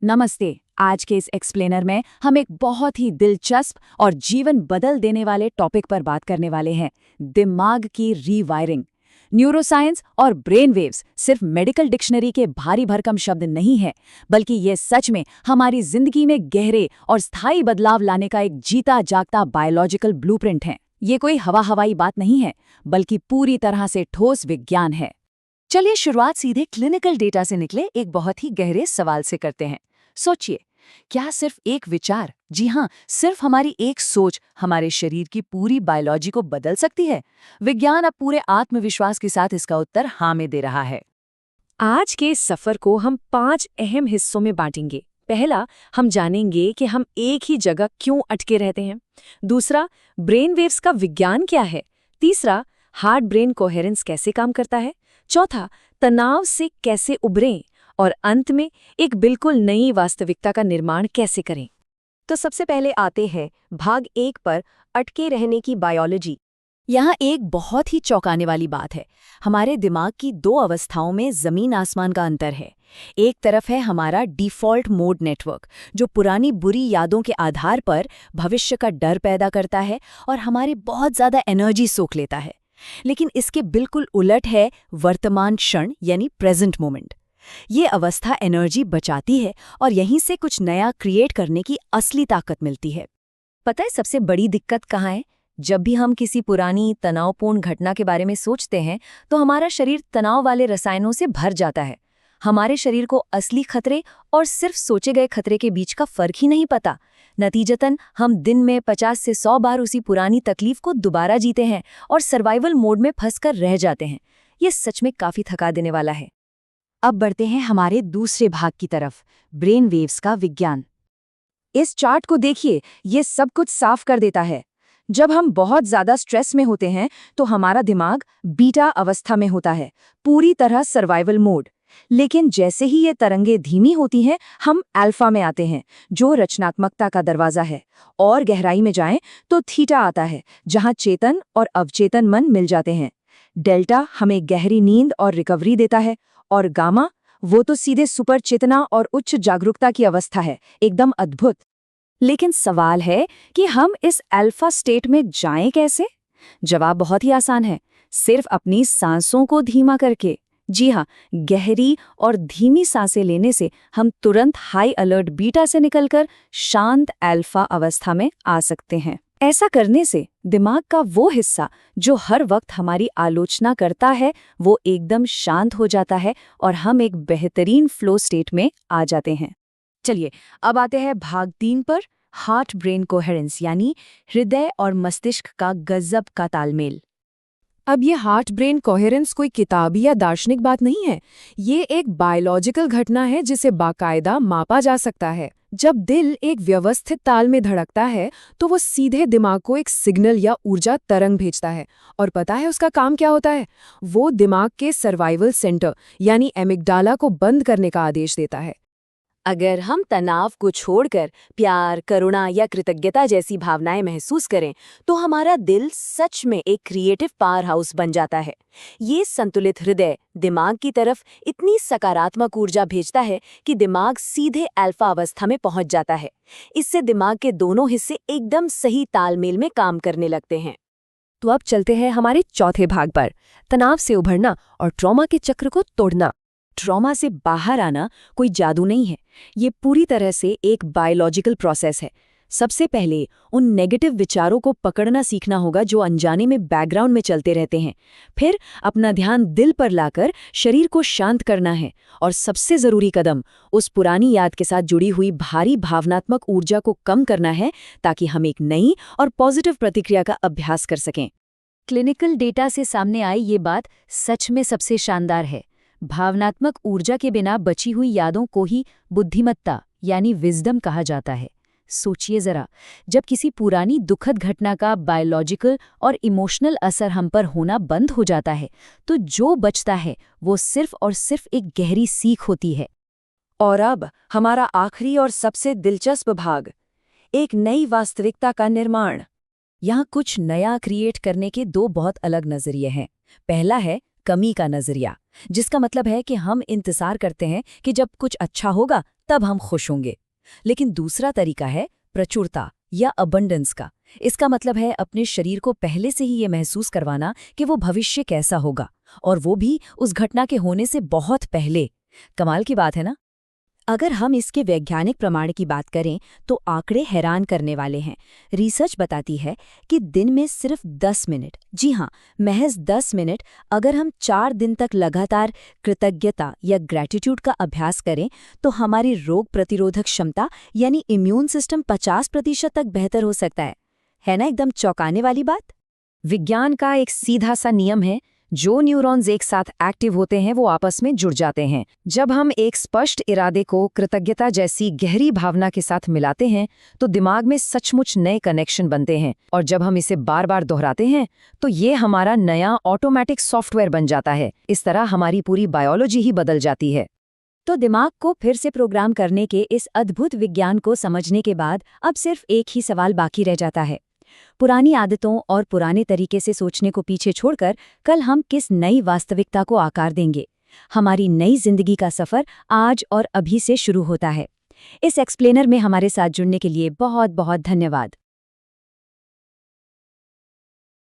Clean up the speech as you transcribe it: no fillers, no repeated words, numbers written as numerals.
नमस्ते। आज के इस एक्सप्लेनर में हम एक बहुत ही दिलचस्प और जीवन बदल देने वाले टॉपिक पर बात करने वाले हैं, दिमाग की रीवायरिंग। न्यूरोसाइंस और ब्रेन वेव्स सिर्फ मेडिकल डिक्शनरी के भारी भरकम शब्द नहीं है, बल्कि ये सच में हमारी जिंदगी में गहरे और स्थायी बदलाव लाने का एक जीता जागता बायोलॉजिकल ब्लूप्रिंट है। ये कोई हवाई बात नहीं है, बल्कि पूरी तरह से ठोस विज्ञान है। चलिए शुरुआत सीधे क्लिनिकल डेटा से निकले एक बहुत ही गहरे सवाल से करते हैं। सोचिए, क्या सिर्फ एक विचार, जी हाँ, सिर्फ हमारी एक सोच हमारे शरीर की पूरी बायोलॉजी को बदल सकती है? विज्ञान अब पूरे आत्मविश्वास के साथ इसका उत्तर हाँ में दे रहा है। आज के इस सफर को हम 5 अहम हिस्सों में बांटेंगे। पहला, हम जानेंगे कि हम एक ही जगह क्यों अटके रहते हैं। दूसरा, ब्रेन वेव्स का विज्ञान क्या है। तीसरा, हार्ट ब्रेन कोहेरेंस कैसे काम करता है। चौथा, तनाव से कैसे उबरें। और अंत में, एक बिल्कुल नई वास्तविकता का निर्माण कैसे करें। तो सबसे पहले आते हैं भाग 1 पर, अटके रहने की बायोलॉजी। यहाँ एक बहुत ही चौंकाने वाली बात है। हमारे दिमाग की 2 अवस्थाओं में जमीन आसमान का अंतर है। एक तरफ है हमारा डिफ़ॉल्ट मोड नेटवर्क, जो पुरानी बुरी यादों के आधार पर भविष्य का डर पैदा करता है और हमारे बहुत ज़्यादा एनर्जी सोख लेता है। लेकिन इसके बिल्कुल उलट है वर्तमान क्षण यानी प्रेजेंट मोमेंट। ये अवस्था एनर्जी बचाती है और यहीं से कुछ नया क्रिएट करने की असली ताकत मिलती है। पता है सबसे बड़ी दिक्कत कहाँ है? जब भी हम किसी पुरानी तनावपूर्ण घटना के बारे में सोचते हैं तो हमारा शरीर तनाव वाले रसायनों से भर जाता है। हमारे शरीर को असली खतरे और सिर्फ सोचे गए खतरे के बीच का फर्क ही नहीं पता। नतीजतन हम दिन में 50 से 100 बार उसी पुरानी तकलीफ को दोबारा जीते हैं और सर्वाइवल मोड में फंसकर रह जाते हैं। ये सच में काफी थका देने वाला है। अब बढ़ते हैं हमारे दूसरे भाग की तरफ, ब्रेन वेव्स का विज्ञान। इस चार्ट को देखिए, ये सब कुछ साफ कर देता है। जब हम बहुत ज्यादा स्ट्रेस में होते हैं तो हमारा दिमाग बीटा अवस्था में होता है, पूरी तरह सर्वाइवल मोड। लेकिन जैसे ही ये तरंगे धीमी होती हैं, हम अल्फा में आते हैं, जो रचनात्मकता का दरवाजा है। और गहराई में जाएं तो थीटा आता है, जहां चेतन और अवचेतन मन मिल जाते हैं। डेल्टा हमें गहरी नींद और रिकवरी देता है, और गामा, वो तो सीधे सुपर चेतना और उच्च जागरूकता की अवस्था है, एकदम अद्भुत। लेकिन सवाल है कि हम इस अल्फा स्टेट में जाएं कैसे? जवाब बहुत ही आसान है, सिर्फ अपनी सांसों को धीमा करके। जी हाँ, गहरी और धीमी सांसें लेने से हम तुरंत हाई अलर्ट बीटा से निकलकर शांत अल्फा अवस्था में आ सकते हैं। ऐसा करने से दिमाग का वो हिस्सा जो हर वक्त हमारी आलोचना करता है, वो एकदम शांत हो जाता है और हम एक बेहतरीन फ्लो स्टेट में आ जाते हैं। चलिए, अब आते हैं भाग 3 पर, हार्ट ब्रेन कोहेरेंस यानी हृदय और मस्तिष्क का गजब का तालमेल। अब ये हार्ट ब्रेन कोहेरेंस कोई किताबी या दार्शनिक बात नहीं है। ये एक बायोलॉजिकल घटना है जिसे बाकायदा मापा जा सकता है। जब दिल एक व्यवस्थित ताल में धड़कता है तो वो सीधे दिमाग को एक सिग्नल या ऊर्जा तरंग भेजता है। और पता है उसका काम क्या होता है? वो दिमाग के सर्वाइवल सेंटर यानी एमिगडाला को बंद करने का आदेश देता है। अगर हम तनाव को छोड़कर प्यार, करुणा या कृतज्ञता जैसी भावनाएं महसूस करें तो हमारा दिल सच में एक क्रिएटिव पावर हाउस बन जाता है। ये संतुलित हृदय दिमाग की तरफ इतनी सकारात्मक ऊर्जा भेजता है कि दिमाग सीधे अल्फा अवस्था में पहुंच जाता है। इससे दिमाग के दोनों हिस्से एकदम सही तालमेल में काम करने लगते हैं। तो अब चलते हैं हमारे चौथे भाग पर, तनाव से उभरना और ट्रॉमा के चक्र को तोड़ना। ट्रॉमा से बाहर आना कोई जादू नहीं है, ये पूरी तरह से एक बायोलॉजिकल प्रोसेस है। सबसे पहले उन नेगेटिव विचारों को पकड़ना सीखना होगा जो अनजाने में बैकग्राउंड में चलते रहते हैं। फिर अपना ध्यान दिल पर लाकर शरीर को शांत करना है। और सबसे ज़रूरी कदम उस पुरानी याद के साथ जुड़ी हुई भारी भावनात्मक ऊर्जा को कम करना है, ताकि हम एक नई और पॉजिटिव प्रतिक्रिया का अभ्यास कर सकें। क्लिनिकल डेटा से सामने आई ये बात सच में सबसे शानदार है। भावनात्मक ऊर्जा के बिना बची हुई यादों को ही बुद्धिमत्ता यानी विजडम कहा जाता है। सोचिए जरा, जब किसी पुरानी दुखद घटना का बायोलॉजिकल और इमोशनल असर हम पर होना बंद हो जाता है, तो जो बचता है वो सिर्फ और सिर्फ एक गहरी सीख होती है। और अब हमारा आखिरी और सबसे दिलचस्प भाग, एक नई वास्तविकता का निर्माण। यहाँ कुछ नया क्रिएट करने के 2 बहुत अलग नजरिए हैं। पहला है कमी का नजरिया, जिसका मतलब है कि हम इंतजार करते हैं कि जब कुछ अच्छा होगा तब हम खुश होंगे। लेकिन दूसरा तरीका है प्रचुरता या अबंडेंस का। इसका मतलब है अपने शरीर को पहले से ही ये महसूस करवाना कि वो भविष्य कैसा होगा, और वो भी उस घटना के होने से बहुत पहले। कमाल की बात है ना? अगर हम इसके वैज्ञानिक प्रमाण की बात करें तो आंकड़े हैरान करने वाले हैं। रिसर्च बताती है कि दिन में सिर्फ 10 मिनट, जी हाँ, महज 10 मिनट अगर हम 4 दिन तक लगातार कृतज्ञता या ग्रैटिट्यूड का अभ्यास करें तो हमारी रोग प्रतिरोधक क्षमता यानी इम्यून सिस्टम 50% तक बेहतर हो सकता है ना? एकदम चौंकाने वाली बात। विज्ञान का एक सीधा सा नियम है, जो न्यूरॉन्स एक साथ एक्टिव होते हैं वो आपस में जुड़ जाते हैं। जब हम एक स्पष्ट इरादे को कृतज्ञता जैसी गहरी भावना के साथ मिलाते हैं तो दिमाग में सचमुच नए कनेक्शन बनते हैं, और जब हम इसे बार बार दोहराते हैं तो ये हमारा नया ऑटोमेटिक सॉफ्टवेयर बन जाता है। इस तरह हमारी पूरी बायोलॉजी ही बदल जाती है। तो दिमाग को फिर से प्रोग्राम करने के इस अद्भुत विज्ञान को समझने के बाद अब सिर्फ एक ही सवाल बाकी रह जाता है। पुरानी आदतों और पुराने तरीके से सोचने को पीछे छोड़कर कल हम किस नई वास्तविकता को आकार देंगे? हमारी नई जिंदगी का सफर आज और अभी से शुरू होता है। इस एक्सप्लेनर में हमारे साथ जुड़ने के लिए बहुत बहुत धन्यवाद।